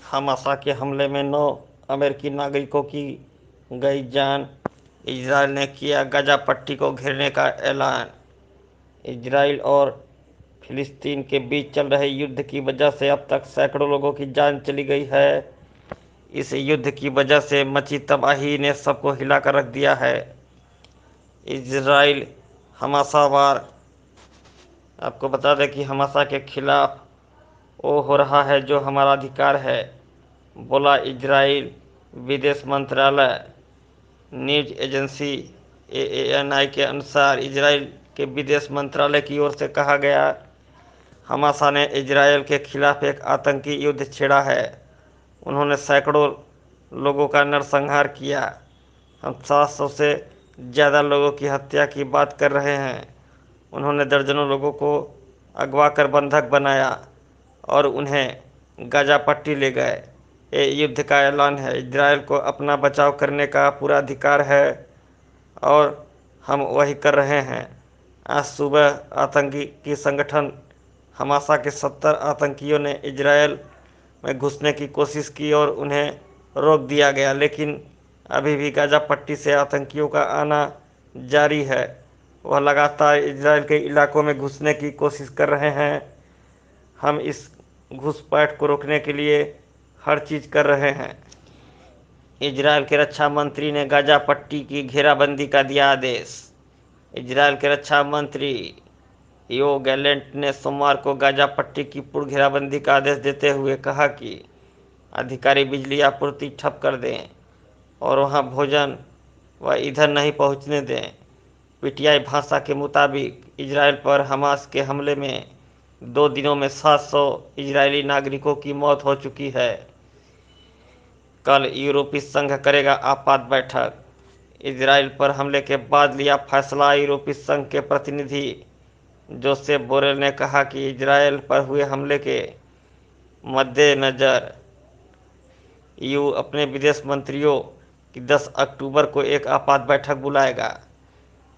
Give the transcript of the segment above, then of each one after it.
Hamasa के हमले में 9 अमेरिकी नागरिकों की गई जान। इजराइल ने किया गाजा पट्टी को घेरने का ऐलान। इजराइल और फिलिस्तीन के बीच चल रहे युद्ध की वजह से अब तक सैकड़ों लोगों की जान चली गई है। इस युद्ध की वजह से मची तबाही ने सबको हिलाकर रख दिया है। इजराइल हमासा वार, आपको बता दें कि हमासा के खिलाफ वो हो रहा है जो हमारा अधिकार है, बोला इजराइल विदेश मंत्रालय। न्यूज एजेंसी एएनआई के अनुसार इजराइल के विदेश मंत्रालय की ओर से कहा गया, हमासा ने इजराइल के खिलाफ एक आतंकी युद्ध छेड़ा है। उन्होंने सैकड़ों लोगों का नरसंहार किया। हम 700 से ज़्यादा लोगों की हत्या की बात कर रहे हैं। उन्होंने दर्जनों लोगों को अगवा कर बंधक बनाया और उन्हें गाजा पट्टी ले गए। ये युद्ध का ऐलान है। इजराइल को अपना बचाव करने का पूरा अधिकार है और हम वही कर रहे हैं। आज सुबह आतंकी की संगठन हमासा के 70 आतंकियों ने इजराइल में घुसने की कोशिश की और उन्हें रोक दिया गया, लेकिन अभी भी गाजा पट्टी से आतंकियों का आना जारी है। वह लगातार इजराइल के इलाकों में घुसने की कोशिश कर रहे हैं। हम इस घुसपैठ को रोकने के लिए हर चीज़ कर रहे हैं। इजराइल के रक्षा मंत्री ने गाजा पट्टी की घेराबंदी का दिया आदेश। इजराइल के रक्षा मंत्री यो गैलेंट ने सोमवार को गाजा पट्टी की पूर्ण घेराबंदी का आदेश देते हुए कहा कि अधिकारी बिजली आपूर्ति ठप कर दें और वहां भोजन व ईंधन नहीं पहुंचने दें। पीटीआई भाषा के मुताबिक इजराइल पर हमास के हमले में 2 दिनों में 700 इजरायली नागरिकों की मौत हो चुकी है। कल यूरोपीय संघ करेगा आपात बैठक। इजराइल पर हमले के बाद लिया फैसला। यूरोपीय संघ के प्रतिनिधि जोसेफ बोरेल ने कहा कि इजराइल पर हुए हमले के मद्देनज़र ईयू अपने विदेश मंत्रियों की 10 अक्टूबर को एक आपात बैठक बुलाएगा।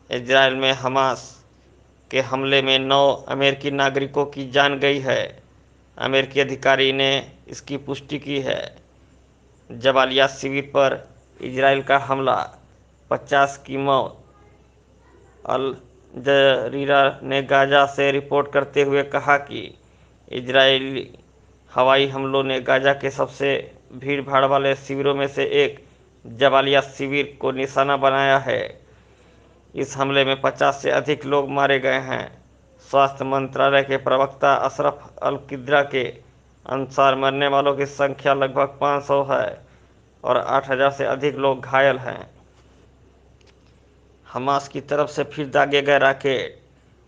इजराइल में हमास के हमले में 9 अमेरिकी नागरिकों की जान गई है। अमेरिकी अधिकारी ने इसकी पुष्टि की है। जबालिया शिविर पर इजराइल का हमला, 50 की मौत। अल जजीरा ने गाजा से रिपोर्ट करते हुए कहा कि इजरायली हवाई हमलों ने गाजा के सबसे भीड़ भाड़ वाले शिविरों में से एक जबालिया शिविर को निशाना बनाया है। इस हमले में 50 से अधिक लोग मारे गए हैं। स्वास्थ्य मंत्रालय के प्रवक्ता अशरफ अल किद्रा के अनुसार मरने वालों की संख्या लगभग 500 है और 8000 से अधिक लोग घायल हैं। हमास की तरफ से फिर दागे गए रॉकेट।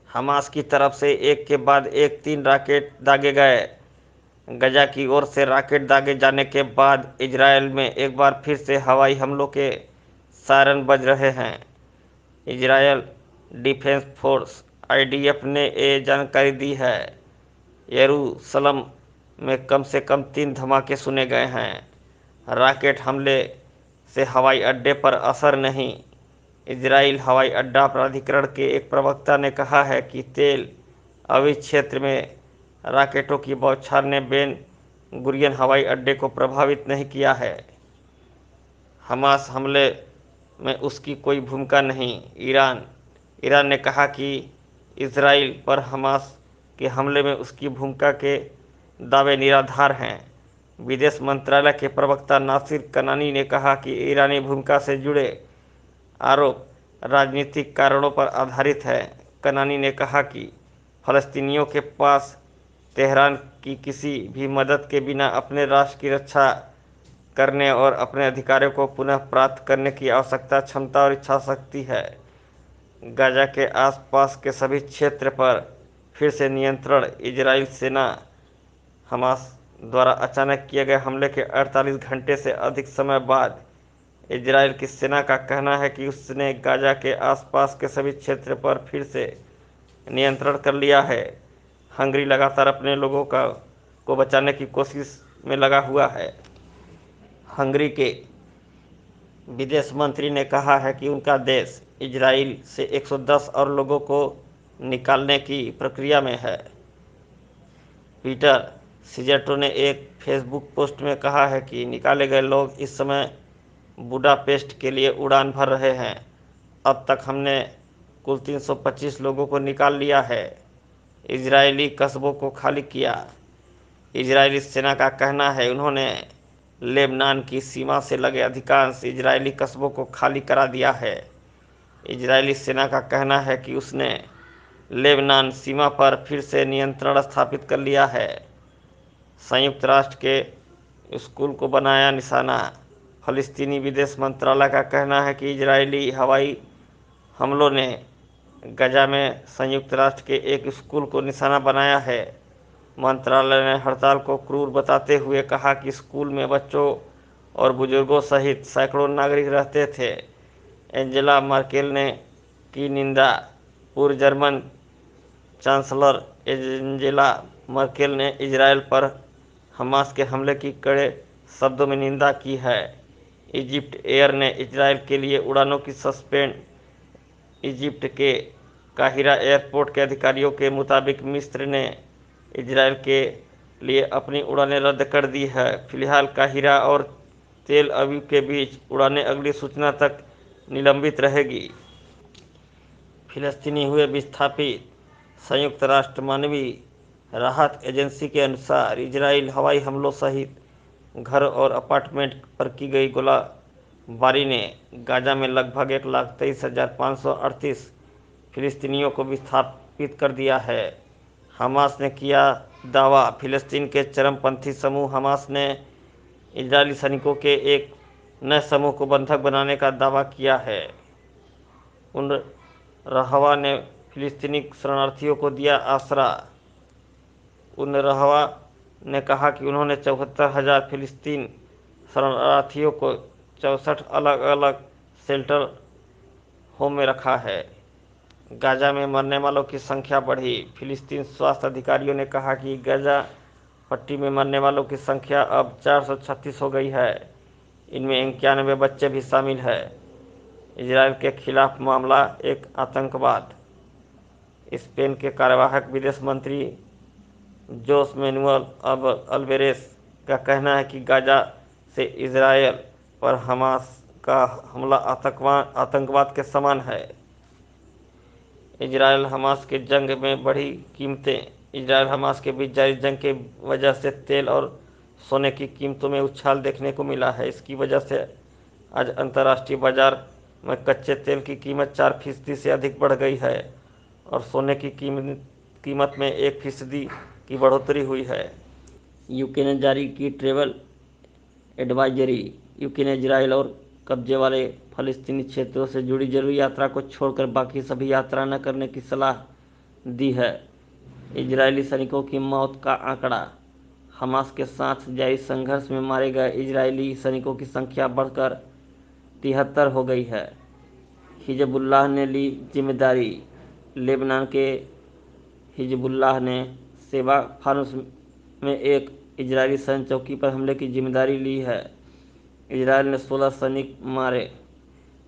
हमास की तरफ से एक के बाद एक 3 रॉकेट दागे गए। गजा की ओर से रॉकेट दागे जाने के बाद इजराइल में एक बार फिर से हवाई हमलों के सायरन बज रहे हैं। इजराइल डिफेंस फोर्स आईडीएफ ने ये जानकारी दी है। यरूशलम में कम से कम 3 धमाके सुने गए हैं। रॉकेट हमले से हवाई अड्डे पर असर नहीं। इजराइल हवाई अड्डा प्राधिकरण के एक प्रवक्ता ने कहा है कि तेल अवीव क्षेत्र में रॉकेटों की बौछार ने बेन गुरियन हवाई अड्डे को प्रभावित नहीं किया है। हमास हमले में उसकी कोई भूमिका नहीं। ईरान ने कहा कि इजराइल पर हमास के हमले में उसकी भूमिका के दावे निराधार हैं। विदेश मंत्रालय के प्रवक्ता नासिर कनानी ने कहा कि ईरानी भूमिका से जुड़े आरोप राजनीतिक कारणों पर आधारित है। कनानी ने कहा कि फ़लस्तीनियों के पास तेहरान की किसी भी मदद के बिना अपने राष्ट्र की रक्षा करने और अपने अधिकारों को पुनः प्राप्त करने की आवश्यकता, क्षमता और इच्छा शक्ति है। गाजा के आसपास के सभी क्षेत्र पर फिर से नियंत्रण। इजराइल सेना हमास द्वारा अचानक किए गए हमले के 48 घंटे से अधिक समय बाद इजराइल की सेना का कहना है कि उसने गाजा के आसपास के सभी क्षेत्र पर फिर से नियंत्रण कर लिया है। हंगरी लगातार अपने लोगों को बचाने की कोशिश में लगा हुआ है। हंगरी के विदेश मंत्री ने कहा है कि उनका देश इजराइल से 110 और लोगों को निकालने की प्रक्रिया में है। पीटर सिजर्टो ने एक फेसबुक पोस्ट में कहा है कि निकाले गए लोग इस समय बुडापेस्ट के लिए उड़ान भर रहे हैं। अब तक हमने कुल 325 लोगों को निकाल लिया है, इजरायली कस्बों को खाली किया। इजरायली सेना का कहना है उन्होंने लेबनान की सीमा से लगे अधिकांश इजरायली कस्बों को खाली करा दिया है। इजरायली सेना का कहना है कि उसने लेबनान सीमा पर फिर से नियंत्रण स्थापित कर लिया है। संयुक्त राष्ट्र के स्कूल को बनाया निशाना। फलस्तीनी विदेश मंत्रालय का कहना है कि इजरायली हवाई हमलों ने गजा में संयुक्त राष्ट्र के एक स्कूल को निशाना बनाया है। मंत्रालय ने हड़ताल को क्रूर बताते हुए कहा कि स्कूल में बच्चों और बुजुर्गों सहित सैकड़ों नागरिक रहते थे। एंजेला मर्केल ने की निंदा। पूर्व जर्मन चांसलर एंजेला मर्केल ने इजरायल पर हमास के हमले की कड़े शब्दों में निंदा की है। इजिप्ट एयर ने इजरायल के लिए उड़ानों की सस्पेंड। इजिप्ट के काहिरा एयरपोर्ट के अधिकारियों के मुताबिक मिस्र ने इजरायल के लिए अपनी उड़ानें रद्द कर दी है। फिलहाल काहिरा और तेल अवीव के बीच उड़ानें अगली सूचना तक निलंबित रहेगी। फिलिस्तीनी हुए विस्थापित। संयुक्त राष्ट्र मानवीय राहत एजेंसी के अनुसार इजरायल हवाई हमलों सहित घर और अपार्टमेंट पर की गई गोलाबारी ने गाजा में लगभग 1,23,538 फिलिस्तीनियों को विस्थापित कर दिया है। हमास ने किया दावा। फिलिस्तीन के चरमपंथी समूह हमास ने इजरायली सैनिकों के एक नए समूह को बंधक बनाने का दावा किया है। उनरहवा ने फिलिस्तीनी शरणार्थियों को दिया आसरा। उनरहवा ने कहा कि उन्होंने 74,000 फिलिस्तीन शरणार्थियों को 64 अलग अलग शेल्टर होम में रखा है। गाजा में मरने वालों की संख्या बढ़ी। फिलिस्तीन स्वास्थ्य अधिकारियों ने कहा कि गाजा पट्टी में मरने वालों की संख्या अब 436 हो गई है। इनमें 91 बच्चे भी शामिल हैं। इजरायल के खिलाफ मामला एक आतंकवाद। स्पेन के कार्यवाहक विदेश मंत्री जोस मैनुअल अल्वेरेस का कहना है कि गाजा से इजरायल पर हमास का हमला आतंकवाद के समान है। इजरायल हमास के जंग में बढ़ी कीमतें। इजरायल हमास के बीच जारी जंग की वजह से तेल और सोने की कीमतों में उछाल देखने को मिला है। इसकी वजह से आज अंतर्राष्ट्रीय बाजार में कच्चे तेल की कीमत 4% से अधिक बढ़ गई है और सोने की कीमत में 1% की बढ़ोतरी हुई है। यूके ने जारी की ट्रैवल एडवाइजरी। यूके ने इजरायल और कब्जे वाले फलस्तीनी क्षेत्रों से जुड़ी जरूरी यात्रा को छोड़कर बाकी सभी यात्रा न करने की सलाह दी है। इजरायली सैनिकों की मौत का आंकड़ा। हमास के साथ जारी संघर्ष में मारे गए इजरायली सैनिकों की संख्या बढ़कर 73 हो गई है। हिजबुल्लाह ने ली जिम्मेदारी। लेबनान के हिजबुल्लाह ने सेबा फानुस में एक इजरायली सैन्य चौकी पर हमले की जिम्मेदारी ली है। इजरायल ने 16 सैनिक मारे।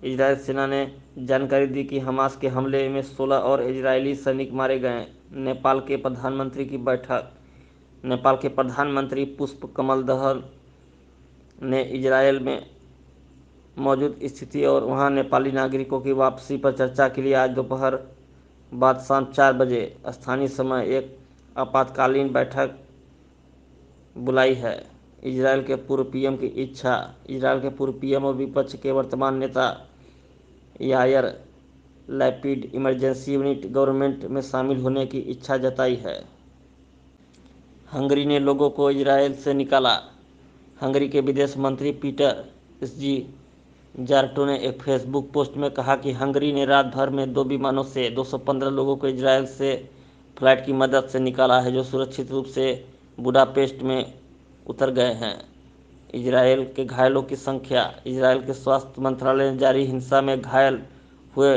इजरायल सेना ने जानकारी दी कि हमास के हमले में 16 और इजरायली सैनिक मारे गए। नेपाल के प्रधानमंत्री की बैठक। नेपाल के प्रधानमंत्री पुष्प कमल दहल ने इजरायल में मौजूद स्थिति और वहां नेपाली नागरिकों की वापसी पर चर्चा के लिए आज दोपहर बाद शाम 4 बजे स्थानीय समय एक आपातकालीन बैठक बुलाई है। इजरायल के पूर्व पीएम की इच्छा। इजरायल के पूर्व पीएम और विपक्ष के वर्तमान नेता Yair Lapid emergency unit government में शामिल होने की इच्छा जताई है। हंगरी ने लोगों को इजरायल से निकाला। हंगरी के विदेश मंत्री पीटर जार्टो ने एक फेसबुक पोस्ट में कहा कि हंगरी ने रात भर में 2 विमानों से 215 लोगों को इजरायल से फ्लाइट की मदद से निकाला है, जो सुरक्षित रूप से बुडापेस्ट में उतर गए हैं। इजरायल के घायलों की संख्या। इजरायल के स्वास्थ्य मंत्रालय ने जारी हिंसा में घायल हुए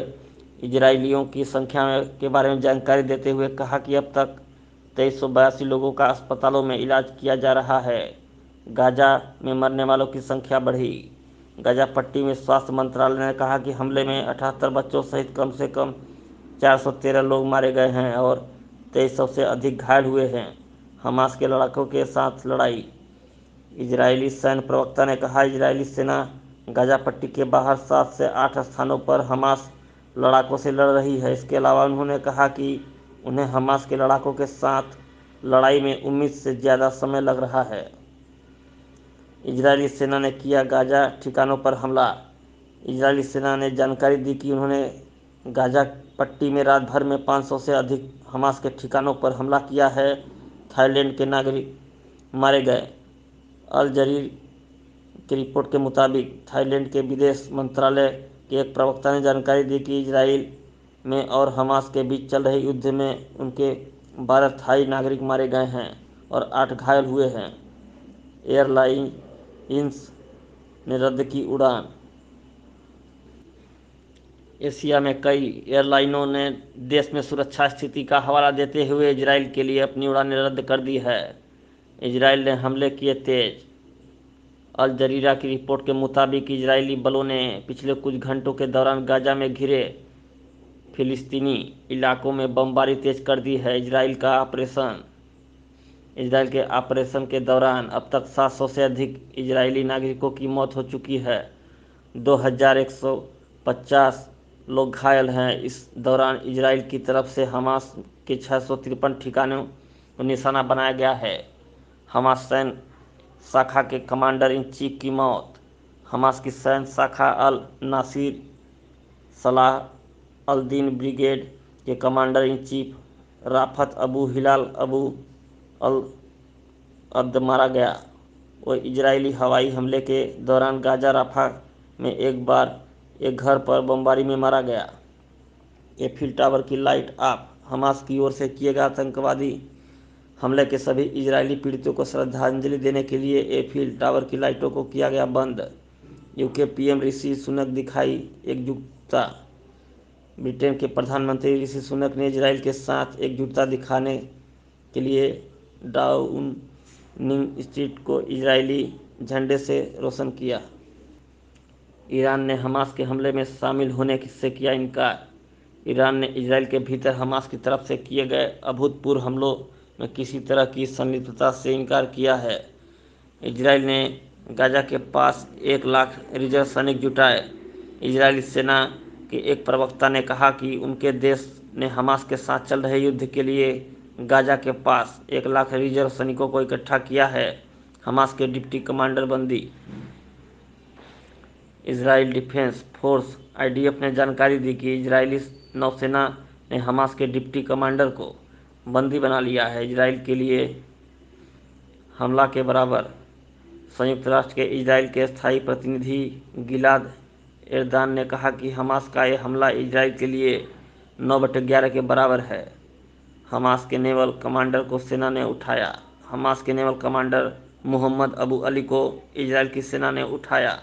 इजरायलियों की संख्या के बारे में जानकारी देते हुए कहा कि अब तक 2382 लोगों का अस्पतालों में इलाज किया जा रहा है। गाजा में मरने वालों की संख्या बढ़ी। गाजा पट्टी में स्वास्थ्य मंत्रालय ने कहा कि हमले में 78 बच्चों सहित कम से कम 413 लोग मारे गए हैं और 2300 से अधिक घायल हुए हैं। हमास के लड़ाकों के साथ लड़ाई। इजरायली सैन्य प्रवक्ता ने कहा, इजरायली सेना गाजा पट्टी के बाहर 7 से 8 स्थानों पर हमास लड़ाकों से लड़ रही है। इसके अलावा उन्होंने कहा कि उन्हें हमास के लड़ाकों के साथ लड़ाई में उम्मीद से ज़्यादा समय लग रहा है। इजरायली सेना ने किया गाजा ठिकानों पर हमला। इजरायली सेना ने जानकारी दी कि उन्होंने गाजा पट्टी में रात भर में 500 से अधिक हमास के ठिकानों पर हमला किया है। थाईलैंड के नागरिक मारे गए। अल जरीर की रिपोर्ट के मुताबिक थाईलैंड के विदेश मंत्रालय के एक प्रवक्ता ने जानकारी दी कि इजराइल में और हमास के बीच चल रहे युद्ध में उनके 12 थाई नागरिक मारे गए हैं और 8 घायल हुए हैं। एयरलाइंस ने रद्द की उड़ान। एशिया में कई एयरलाइनों ने देश में सुरक्षा स्थिति का हवाला देते हुए इजराइल के लिए अपनी उड़ानें रद्द कर दी है। इजराइल ने हमले किए तेज। अल जरीरा की रिपोर्ट के मुताबिक इजरायली बलों ने पिछले कुछ घंटों के दौरान गाजा में घिरे फिलिस्तीनी इलाकों में बमबारी तेज कर दी है। इजराइल के ऑपरेशन के दौरान अब तक 700 से अधिक इजरायली नागरिकों की मौत हो चुकी है। 2150 लोग घायल हैं। इस दौरान इजराइल की तरफ से हमास के 653 ठिकानों को निशाना बनाया गया है। हमास सैन्य शाखा के कमांडर इन चीफ की मौत। हमास की सैन्य शाखा अल नासिर सलाह अल दीन ब्रिगेड के commander in chief Rafat Abu हिलाल अबू अल अब्द मारा गया। वो इजरायली हवाई हमले के दौरान गाजा राफा में एक घर पर बमबारी में मारा गया। एफिल टावर की लाइट ऑफ। हमास की ओर से किए गए आतंकवादी हमले के सभी इजरायली पीड़ितों को श्रद्धांजलि देने के लिए एफिल टावर की लाइटों को किया गया बंद। यूके पीएम ऋषि सुनक दिखाई एकजुटता। ब्रिटेन के प्रधानमंत्री ऋषि सुनक ने इजराइल के साथ एकजुटता दिखाने के लिए डाउनिंग स्ट्रीट को इजरायली झंडे से रोशन किया। ईरान ने हमास के हमले में शामिल होने से किया इनकार। ईरान ने इजराइल के भीतर हमास की तरफ से किए गए अभूतपूर्व हमलों में किसी तरह की संलिप्तता से इनकार किया है। इजराइल ने गाजा के पास 1 लाख रिजर्व सैनिक जुटाए। इजरायली सेना के एक प्रवक्ता ने कहा कि उनके देश ने हमास के साथ चल रहे युद्ध के लिए गाजा के पास 1 लाख रिजर्व सैनिकों को इकट्ठा किया है। हमास के डिप्टी कमांडर बंदी। इजराइल डिफेंस फोर्स आईडीएफ ने जानकारी दी कि इजरायली नौसेना ने हमास के डिप्टी कमांडर को बंदी बना लिया है। इजराइल के लिए हमला के बराबर। संयुक्त राष्ट्र के इजराइल के स्थायी प्रतिनिधि गिलाद एरदान ने कहा कि हमास का यह हमला इजराइल के लिए 9/11 के बराबर है। हमास के नेवल कमांडर को सेना ने उठाया। हमास के naval commander Mohammed Abu Ali को इजराइल की सेना ने उठाया।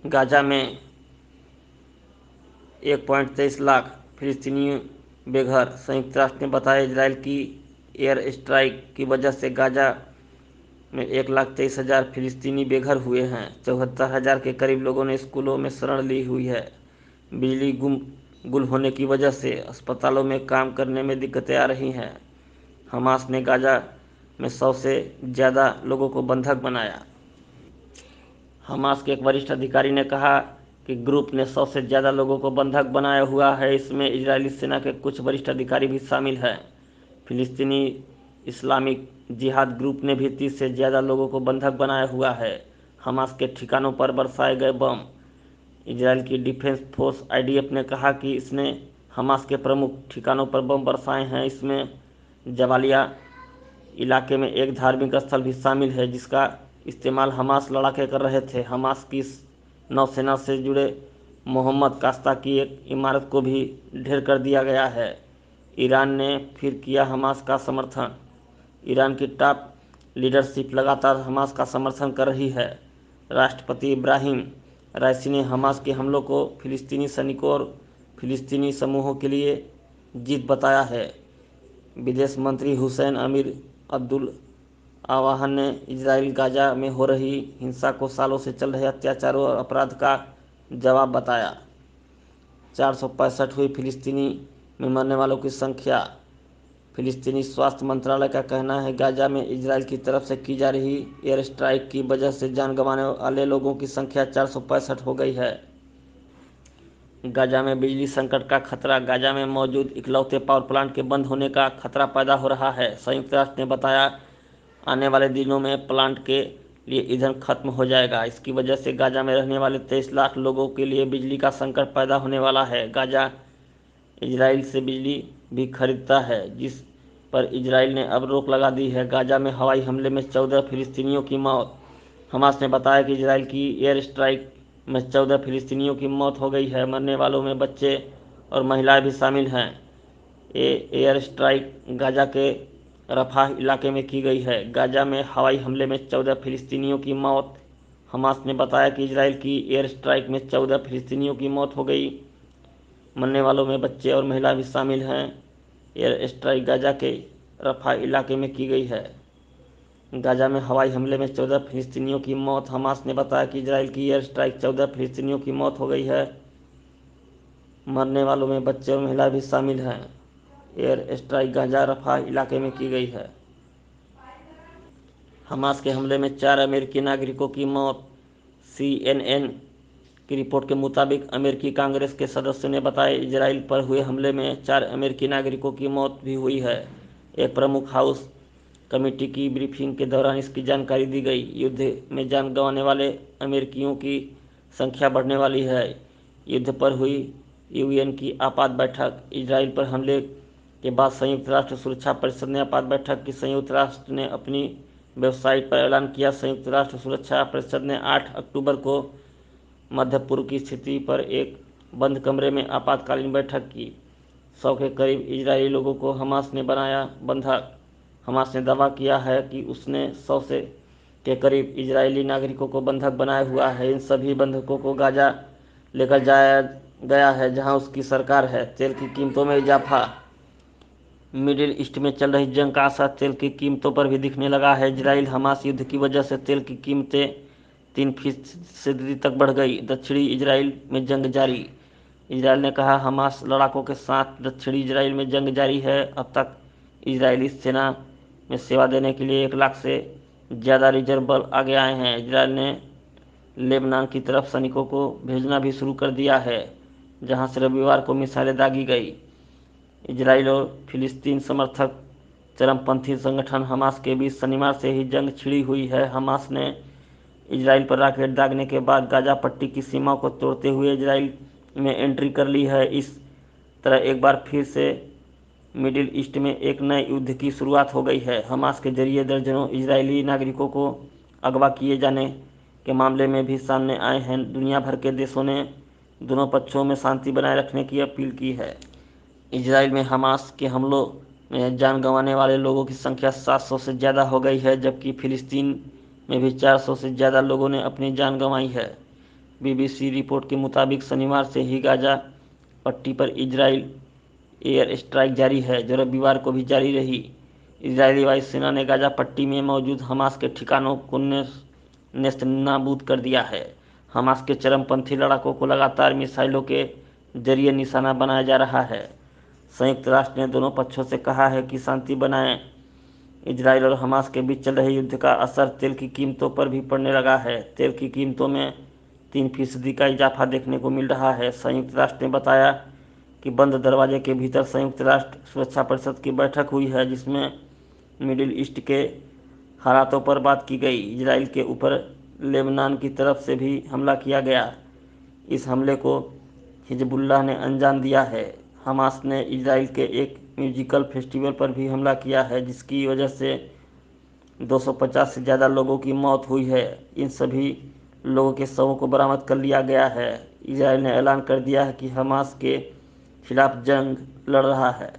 गाजा में 1.23 लाख फिलिस्तीनी बेघर। संयुक्त राष्ट्र ने बताया, इजराइल की एयर स्ट्राइक की वजह से गाजा में 1,23,000 फिलिस्तीनी बेघर हुए हैं। 74,000 के करीब लोगों ने स्कूलों में शरण ली हुई है। बिजली गुल होने की वजह से अस्पतालों में काम करने में दिक्कतें आ रही हैं। हमास ने गाजा में 100 से ज़्यादा लोगों को बंधक बनाया। हमास के एक वरिष्ठ अधिकारी ने कहा कि ग्रुप ने 100 से ज़्यादा लोगों को बंधक बनाया हुआ है। इसमें इजरायली सेना के कुछ वरिष्ठ अधिकारी भी शामिल हैं। फिलिस्तीनी इस्लामिक जिहाद ग्रुप ने भी 30 से ज़्यादा लोगों को बंधक बनाया हुआ है। हमास के ठिकानों पर बरसाए गए बम। इजराइल की डिफेंस फोर्स आईडीएफ ने कहा कि इसने हमास के प्रमुख ठिकानों पर बम बरसाए हैं। इसमें जबालिया इलाके में एक धार्मिक स्थल भी शामिल है जिसका इस्तेमाल हमास लड़ाके कर रहे थे। हमास की नौसेना से जुड़े मोहम्मद कास्ता की एक इमारत को भी ढेर कर दिया गया है। ईरान ने फिर किया हमास का समर्थन। ईरान की टॉप लीडरशिप लगातार हमास का समर्थन कर रही है। राष्ट्रपति इब्राहिम राइसी ने हमास के हमलों को फिलिस्तीनी सैनिकों और फिलिस्तीनी समूहों के लिए जीत बताया है। विदेश मंत्री हुसैन अमीर अब्दुल आवाहन ने इजराइल गाजा में हो रही हिंसा को सालों से चल रहे अत्याचारों और अपराध का जवाब बताया। 465 हुई फिलिस्तीनी में मरने वालों की संख्या। फिलिस्तीनी स्वास्थ्य मंत्रालय का कहना है गाजा में इजराइल की तरफ से की जा रही एयर स्ट्राइक की वजह से जान गंवाने वाले लोगों की संख्या 465 हो गई है। गाजा में बिजली संकट का खतरा। गाजा में मौजूद इकलौते पावर प्लांट के बंद होने का खतरा पैदा हो रहा है। संयुक्त राष्ट्र ने बताया आने वाले दिनों में प्लांट के लिए ईंधन खत्म हो जाएगा। इसकी वजह से गाजा में रहने वाले 23 लाख लोगों के लिए बिजली का संकट पैदा होने वाला है। गाजा इजराइल से बिजली भी खरीदता है, जिस पर इजराइल ने अब रोक लगा दी है। गाजा में हवाई हमले में 14 फिलिस्तीनियों की मौत। हमास ने बताया कि इजराइल की एयर स्ट्राइक में 14 फिलिस्तीनियों की मौत हो गई है। मरने वालों में बच्चे और महिलाएं भी शामिल हैं। एयर स्ट्राइक गाजा के रफाह इलाके में की गई है। गाजा में हवाई हमले में 14 फिलिस्तीनियों की मौत। हमास ने बताया कि इजराइल की एयर स्ट्राइक में 14 फिलिस्तीनियों की मौत हो गई। मरने वालों में बच्चे और महिला भी शामिल हैं। एयर स्ट्राइक गाजा के रफा इलाके में की गई है। गाजा में हवाई हमले में 14 फिलिस्तीनियों की मौत। हमास ने बताया कि इजराइल की एयर स्ट्राइक 14 फिलिस्तीनियों की मौत हो गई है। मरने वालों में बच्चे और महिला भी शामिल हैं। एयर स्ट्राइक गाजा रफा इलाके में की गई है। हमास के हमले में 4 अमेरिकी नागरिकों की मौत। CNN की रिपोर्ट के मुताबिक अमेरिकी कांग्रेस के सदस्यों ने बताया इजराइल पर हुए हमले में 4 अमेरिकी नागरिकों की मौत भी हुई है। एक प्रमुख हाउस कमेटी की ब्रीफिंग के दौरान इसकी जानकारी दी गई। युद्ध में जान गंवाने वाले अमेरिकियों की संख्या बढ़ने वाली है। युद्ध पर हुई UN की आपात बैठक। इजराइल पर हमले के बाद संयुक्त राष्ट्र सुरक्षा परिषद ने आपात बैठक की। संयुक्त राष्ट्र ने अपनी वेबसाइट पर ऐलान किया। संयुक्त राष्ट्र सुरक्षा परिषद ने 8 अक्टूबर को मध्य पूर्व की स्थिति पर एक बंद कमरे में आपातकालीन बैठक की। 100 के करीब इजरायली लोगों को हमास ने बनाया बंधक। हमास ने दावा किया है कि उसने 100 के करीब इजरायली नागरिकों को बंधक बनाया हुआ है। इन सभी बंधकों को गाजा लेकर जाया गया है, जहां उसकी सरकार है। तेल की कीमतों में इजाफा। मिडिल ईस्ट में चल रही जंग का असर तेल की कीमतों पर भी दिखने लगा है। इजराइल हमास युद्ध की वजह से तेल की कीमतें 3% तक बढ़ गई। दक्षिणी इजराइल में जंग जारी। इजराइल ने कहा हमास लड़ाकों के साथ दक्षिणी इजराइल में जंग जारी है। अब तक इजरायली सेना में सेवा देने के लिए 1 लाख से ज़्यादा रिजर्व बल आगे आए हैं। इजराइल ने लेबनान की तरफ सैनिकों को भेजना भी शुरू कर दिया है, जहां से रविवार को मिसाइलें दागी गई। इजराइल और फिलिस्तीन समर्थक चरमपंथी संगठन हमास के बीच शनिवार से ही जंग छिड़ी हुई है। हमास ने इजराइल पर रॉकेट दागने के बाद गाजा पट्टी की सीमा को तोड़ते हुए इजराइल में एंट्री कर ली है। इस तरह एक बार फिर से मिडिल ईस्ट में एक नए युद्ध की शुरुआत हो गई है। हमास के जरिए दर्जनों इजरायली नागरिकों को अगवा किए जाने के मामले में भी सामने आए हैं। दुनिया भर के देशों ने दोनों पक्षों में शांति बनाए रखने की अपील की है। इजराइल में हमास के हमलों में जान गंवाने वाले लोगों की संख्या 700 से ज़्यादा हो गई है, जबकि फिलिस्तीन में भी 400 से ज़्यादा लोगों ने अपनी जान गंवाई है। BBC रिपोर्ट के मुताबिक शनिवार से ही गाजा पट्टी पर इजराइल एयर स्ट्राइक जारी है, जो रविवार को भी जारी रही। इजरायली वायुसेना ने गाजा पट्टी में मौजूद हमास के ठिकानों को नेस्तनाबूद कर दिया है। हमास के चरमपंथी लड़ाकों को लगातार मिसाइलों के जरिए निशाना बनाया जा रहा है। संयुक्त राष्ट्र ने दोनों पक्षों से कहा है कि शांति बनाएं। इजराइल और हमास के बीच चल रहे युद्ध का असर तेल की कीमतों पर भी पड़ने लगा है। तेल की कीमतों में 3% का इजाफा देखने को मिल रहा है। संयुक्त राष्ट्र ने बताया कि बंद दरवाजे के भीतर संयुक्त राष्ट्र सुरक्षा परिषद की बैठक हुई है, जिसमें मिडिल ईस्ट के हालातों पर बात की गई। इजराइल के ऊपर लेबनान की तरफ से भी हमला किया गया। इस हमले को हिजबुल्लाह ने अंजाम दिया है। हमास ने इजराइल के एक म्यूजिकल फेस्टिवल पर भी हमला किया है, जिसकी वजह से 250 से ज़्यादा लोगों की मौत हुई है। इन सभी लोगों के शवों को बरामद कर लिया गया है। इजराइल ने ऐलान कर दिया है कि हमास के खिलाफ जंग लड़ रहा है।